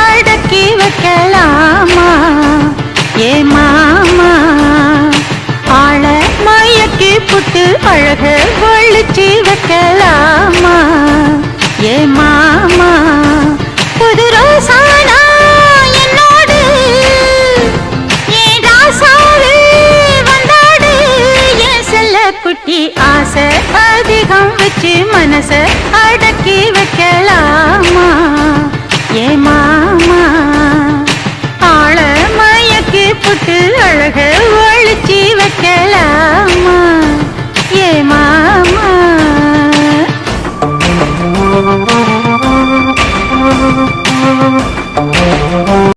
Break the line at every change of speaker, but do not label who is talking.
அடக்கி வைக்கலாமா ஏ மாமா ஆள மயக்கி புட்டு அழக ஒழிச்சு வைக்கலாமா ஏ மாமா புது ரோசானா என்னோடு ஏன் ராசாவே வந்தாடு என் செல்ல குட்டி ஆசை அதிகம் வச்சு மனச அடக்கி வைக்கலாமா ஏ மாமா